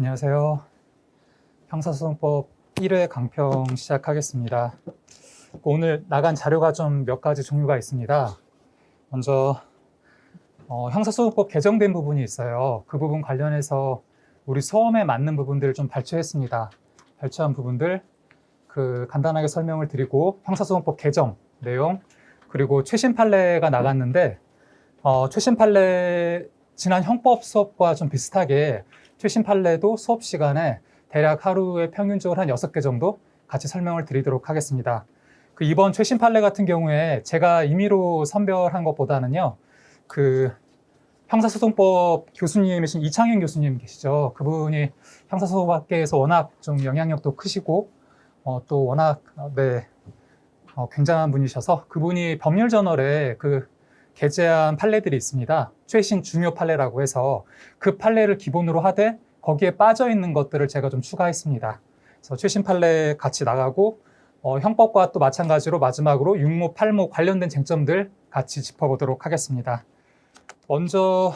안녕하세요. 형사소송법 1회 강평 시작하겠습니다. 오늘 나간 자료가 좀 몇 가지 종류가 있습니다. 먼저 형사소송법 개정된 부분이 있어요. 그 부분 관련해서 우리 소험에 맞는 부분들을 좀 발췌했습니다. 발췌한 부분들 간단하게 설명을 드리고 형사소송법 개정 내용 그리고 최신 판례가 나갔는데 최신 판례 지난 형법 수업과 좀 비슷하게 최신 판례도 수업 시간에 대략 하루에 평균적으로 한 6개 정도 같이 설명을 드리도록 하겠습니다. 이번 최신 판례 같은 경우에 제가 임의로 선별한 것보다는요, 형사소송법 교수님이신 이창현 교수님 계시죠. 그분이 형사소송학계에서 워낙 좀 영향력도 크시고, 또 워낙, 굉장한 분이셔서 그분이 법률저널에 게재한 판례들이 있습니다. 최신 중요 판례라고 해서 그 판례를 기본으로 하되 거기에 빠져 있는 것들을 제가 좀 추가했습니다. 그래서 최신 판례 같이 나가고 형법과 또 마찬가지로 마지막으로 6모, 8모 관련된 쟁점들 같이 짚어보도록 하겠습니다. 먼저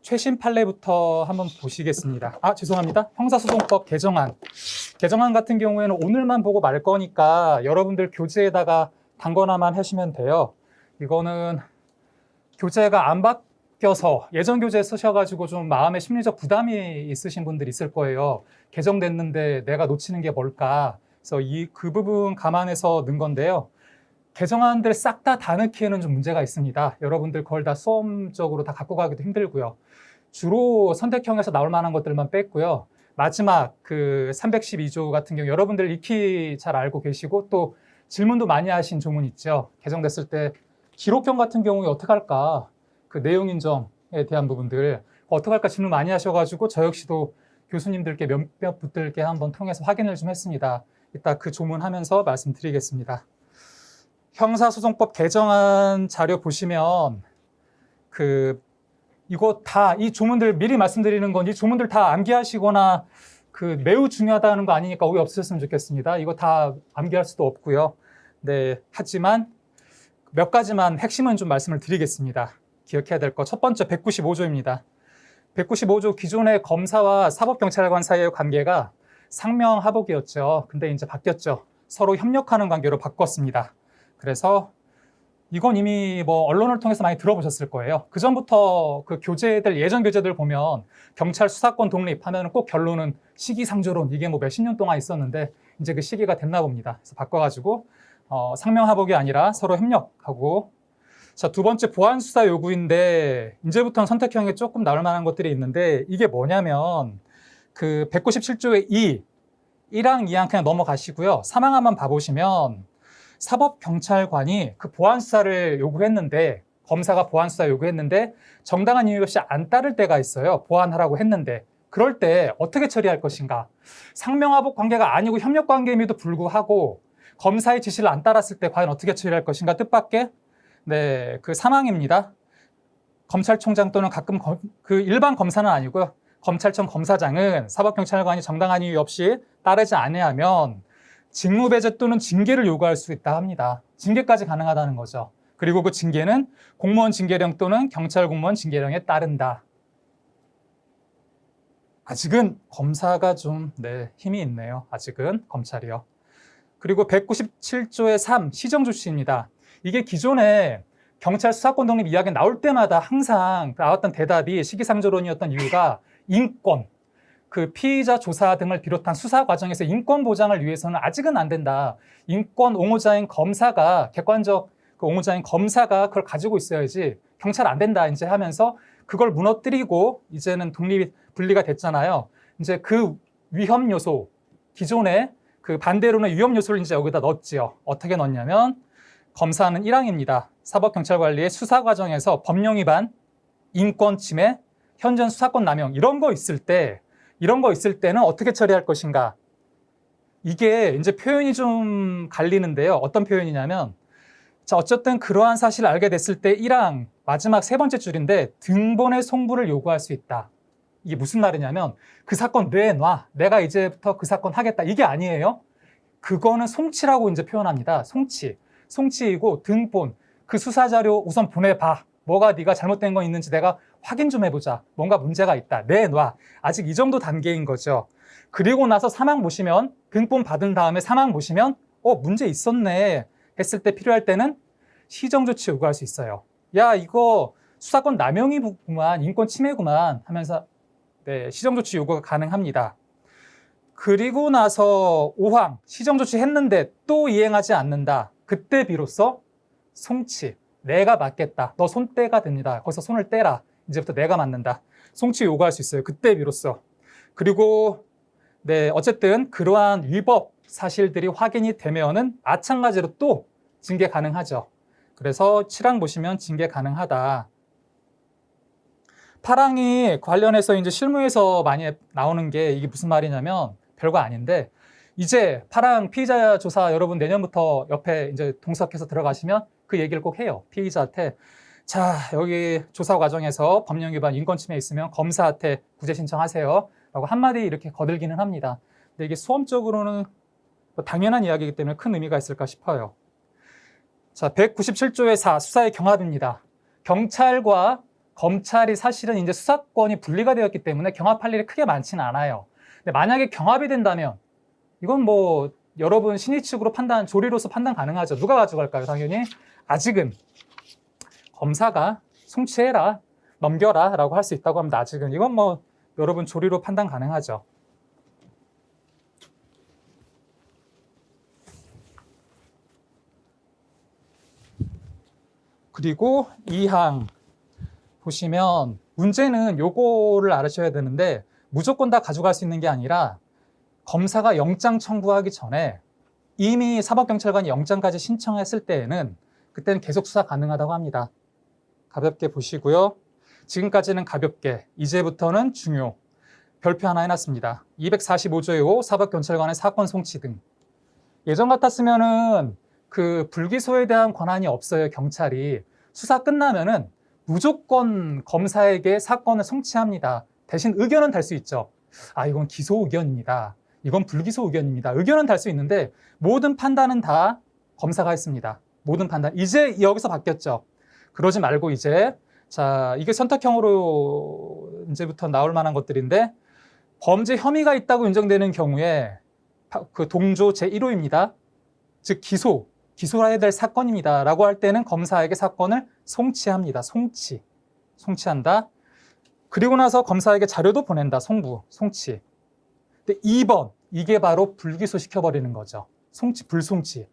최신 판례부터 한번 보시겠습니다. 죄송합니다. 형사소송법 개정안. 개정안 같은 경우에는 오늘만 보고 말 거니까 여러분들 교재에다가 담거나만 하시면 돼요. 이거는 교재가 안 바뀌어서 예전 교재 쓰셔가지고 좀 마음에 심리적 부담이 있으신 분들이 있을 거예요. 개정됐는데 내가 놓치는 게 뭘까? 그래서 그 부분 감안해서 넣은 건데요. 개정안들 싹 다 넣기에는 좀 문제가 있습니다. 여러분들 그걸 다 수험적으로 다 갖고 가기도 힘들고요. 주로 선택형에서 나올 만한 것들만 뺐고요. 마지막 312조 같은 경우 여러분들 익히 잘 알고 계시고 또 질문도 많이 하신 조문 있죠. 개정됐을 때 기록형 같은 경우에 어떻게 할까? 내용 인정에 대한 부분들 어떻게 할까 질문 많이 하셔가지고 저 역시도 교수님들께 몇몇 분들께 한번 통해서 확인을 좀 했습니다. 이따 그 조문 하면서 말씀드리겠습니다. 형사소송법 개정안 자료 보시면 이거 다 이 조문들 미리 말씀드리는 건 이 조문들 다 암기하시거나 매우 중요하다는 거 아니니까 오해 없으셨으면 좋겠습니다. 이거 다 암기할 수도 없고요. 네, 하지만 몇 가지만 핵심은 좀 말씀을 드리겠습니다. 기억해야 될 거. 첫 번째 195조입니다. 195조 기존의 검사와 사법경찰관 사이의 관계가 상명하복이었죠. 근데 이제 바뀌었죠. 서로 협력하는 관계로 바꿨습니다. 그래서 이건 이미 언론을 통해서 많이 들어보셨을 거예요. 그전부터 교재들, 예전 교재들 보면 경찰 수사권 독립하면 꼭 결론은 시기상조론, 이게 몇십 년 동안 있었는데 이제 그 시기가 됐나 봅니다. 그래서 바꿔가지고 상명하복이 아니라 서로 협력하고. 자, 두 번째 보안수사 요구인데 이제부터는 선택형에 조금 나올 만한 것들이 있는데 이게 뭐냐면 197조의 1항 2항 그냥 넘어가시고요. 3항만 봐보시면 사법경찰관이 보안수사를 요구했는데 검사가 보안수사 요구했는데 정당한 이유 없이 안 따를 때가 있어요. 보안하라고 했는데 그럴 때 어떻게 처리할 것인가. 상명하복 관계가 아니고 협력관계임에도 불구하고 검사의 지시를 안 따랐을 때 과연 어떻게 처리할 것인가 뜻밖의 3항입니다. 검찰총장 또는 가끔 일반 검사는 아니고요. 검찰청 검사장은 사법경찰관이 정당한 이유 없이 따르지 아니하면 직무배제 또는 징계를 요구할 수 있다 합니다. 징계까지 가능하다는 거죠. 그리고 그 징계는 공무원 징계령 또는 경찰 공무원 징계령에 따른다. 아직은 검사가 좀 힘이 있네요. 아직은 검찰이요. 그리고 197조의 3 시정조치입니다. 이게 기존에 경찰 수사권 독립 이야기 나올 때마다 항상 나왔던 대답이 시기상조론이었던 이유가 인권, 피의자 조사 등을 비롯한 수사 과정에서 인권 보장을 위해서는 아직은 안 된다. 인권 옹호자인 검사가 객관적 옹호자인 검사가 그걸 가지고 있어야지 경찰 안 된다 이제 하면서 그걸 무너뜨리고 이제는 독립이 분리가 됐잖아요. 이제 위험 요소 기존에 반대로는 위험 요소를 이제 여기다 넣었지요. 어떻게 넣었냐면 검사는 1항입니다. 사법경찰관리의 수사 과정에서 법령 위반, 인권 침해, 현전 수사권 남용 이런 거 있을 때는 어떻게 처리할 것인가. 이게 이제 표현이 좀 갈리는데요. 어떤 표현이냐면 자, 어쨌든 그러한 사실을 알게 됐을 때 1항 마지막 세 번째 줄인데 등본의 송부를 요구할 수 있다. 이게 무슨 말이냐면 그 사건 내놔. 내가 이제부터 그 사건 하겠다. 이게 아니에요. 그거는 송치라고 이제 표현합니다. 송치이고 등본 그 수사자료 우선 보내봐. 뭐가 네가 잘못된 거 있는지 내가 확인 좀 해보자. 뭔가 문제가 있다. 내놔. 아직 이 정도 단계인 거죠. 그리고 나서 사망 보시면 등본 받은 다음에 사망 보시면 문제 있었네 했을 때 필요할 때는 시정조치 요구할 수 있어요. 야, 이거 수사권 남용이구만, 인권 침해구만 하면서 네, 시정조치 요구가 가능합니다. 그리고 나서 5항 시정조치 했는데 또 이행하지 않는다. 그때 비로소 송치, 내가 맞겠다. 너 손떼가 됩니다. 거기서 손을 떼라. 이제부터 내가 맞는다. 송치 요구할 수 있어요. 그때 비로소. 그리고 네, 어쨌든 그러한 위법 사실들이 확인이 되면은 마찬가지로 또 징계 가능하죠. 그래서 7항 보시면 징계 가능하다. 8항이 관련해서 이제 실무에서 많이 나오는 게 이게 무슨 말이냐면 별거 아닌데 이제 8항 피의자 조사 여러분 내년부터 옆에 이제 동석해서 들어가시면 그 얘기를 꼭 해요. 피의자한테 자, 여기 조사 과정에서 법령 위반 인권 침해 있으면 검사한테 구제 신청하세요. 라고 한마디 이렇게 거들기는 합니다. 근데 이게 수험적으로는 당연한 이야기이기 때문에 큰 의미가 있을까 싶어요. 자, 197조의 4 수사의 경합입니다. 경찰과 검찰이 사실은 이제 수사권이 분리가 되었기 때문에 경합할 일이 크게 많지는 않아요. 근데 만약에 경합이 된다면 이건 뭐 여러분 신의 측으로 판단, 조리로서 판단 가능하죠. 누가 가져갈까요? 당연히 아직은 검사가 송치해라, 넘겨라 라고 할 수 있다고 합니다. 아직은 이건 뭐 여러분 조리로 판단 가능하죠. 그리고 2항 보시면 문제는 요거를 알으셔야 되는데 무조건 다 가져갈 수 있는 게 아니라 검사가 영장 청구하기 전에 이미 사법경찰관이 영장까지 신청했을 때에는 그때는 계속 수사 가능하다고 합니다. 가볍게 보시고요. 지금까지는 가볍게, 이제부터는 중요. 별표 하나 해놨습니다. 245조의 5 사법경찰관의 사건 송치 등. 예전 같았으면은 그 불기소에 대한 권한이 없어요. 경찰이. 수사 끝나면은 무조건 검사에게 사건을 송치합니다. 대신 의견은 달 수 있죠. 아, 이건 기소 의견입니다. 이건 불기소 의견입니다. 의견은 달 수 있는데 모든 판단은 다 검사가 했습니다. 모든 판단. 이제 여기서 바뀌었죠. 그러지 말고 이제 자, 이게 선택형으로 이제부터 나올 만한 것들인데 범죄 혐의가 있다고 인정되는 경우에 그 동조 제1호입니다. 즉 기소해야 될 사건입니다. 라고 할 때는 검사에게 사건을 송치합니다. 송치한다. 그리고 나서 검사에게 자료도 보낸다. 송치. 근데 2번, 이게 바로 불기소 시켜버리는 거죠. 불송치.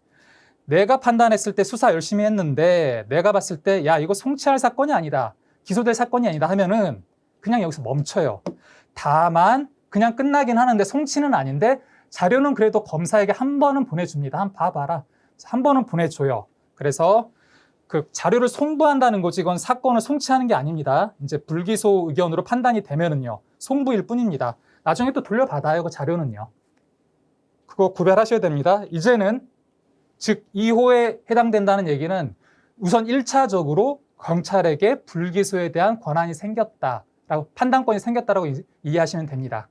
내가 판단했을 때 수사 열심히 했는데 내가 봤을 때 야, 이거 송치할 사건이 아니다. 기소될 사건이 아니다 하면은 그냥 여기서 멈춰요. 다만 그냥 끝나긴 하는데 송치는 아닌데 자료는 그래도 검사에게 한 번은 보내줍니다. 한번 봐봐라. 한 번은 보내줘요. 그래서 그 자료를 송부한다는 거지 이건 사건을 송치하는 게 아닙니다. 이제 불기소 의견으로 판단이 되면은요. 송부일 뿐입니다. 나중에 또 돌려받아요. 그 자료는요. 그거 구별하셔야 됩니다. 이제는 즉 2호에 해당된다는 얘기는 우선 1차적으로 경찰에게 불기소에 대한 권한이 생겼다라고 판단권이 생겼다라고 이해하시면 됩니다.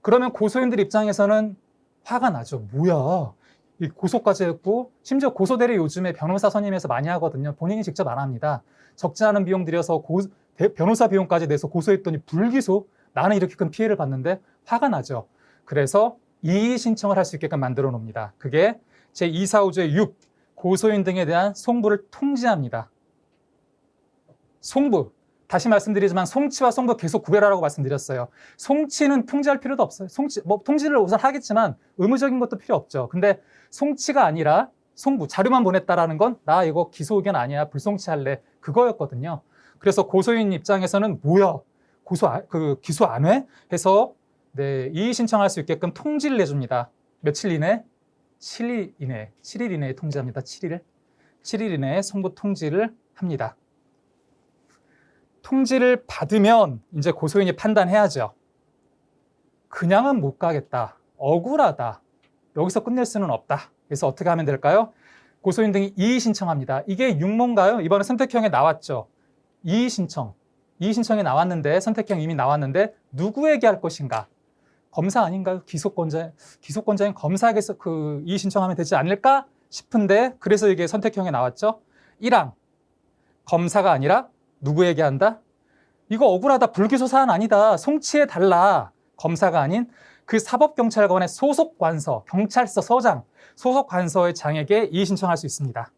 그러면 고소인들 입장에서는 화가 나죠. 뭐야? 이 고소까지 했고 심지어 고소대리 요즘에 변호사 선임해서 많이 하거든요. 본인이 직접 안 합니다. 적지 않은 비용 들여서 변호사 비용까지 내서 고소했더니 불기소? 나는 이렇게 큰 피해를 봤는데 화가 나죠. 그래서 이의 신청을 할 수 있게끔 만들어 놓습니다. 그게 제245조의 6 고소인 등에 대한 송부를 통지합니다. 송부. 다시 말씀드리지만 송치와 송부 계속 구별하라고 말씀드렸어요. 송치는 통지할 필요도 없어요. 통지를 우선 하겠지만 의무적인 것도 필요 없죠. 근데 송치가 아니라 송부, 자료만 보냈다라는 건 나 이거 기소 의견 아니야. 불송치할래. 그거였거든요. 그래서 고소인 입장에서는 뭐야? 기소 안 해? 해서 네, 이의 신청할 수 있게끔 통지를 내줍니다. 며칠 이내? 7일 이내에 통지합니다. 7일 이내에 송부 통지를 합니다. 통지를 받으면 이제 고소인이 판단해야죠. 그냥은 못 가겠다. 억울하다. 여기서 끝낼 수는 없다. 그래서 어떻게 하면 될까요? 고소인 등이 이의 신청합니다. 이게 6모인가요? 이번에 선택형에 나왔죠. 이의 신청이 나왔는데 선택형 이미 나왔는데 누구에게 할 것인가? 검사 아닌가요? 기소권자인 검사에게서 그 이의 신청하면 되지 않을까 싶은데 그래서 이게 선택형에 나왔죠. 1항 검사가 아니라 누구에게 한다? 이거 억울하다. 불기소 사안 아니다. 송치해달라. 검사가 아닌 그 사법경찰관의 소속 관서, 경찰서 서장, 소속 관서의 장에게 이의 신청할 수 있습니다.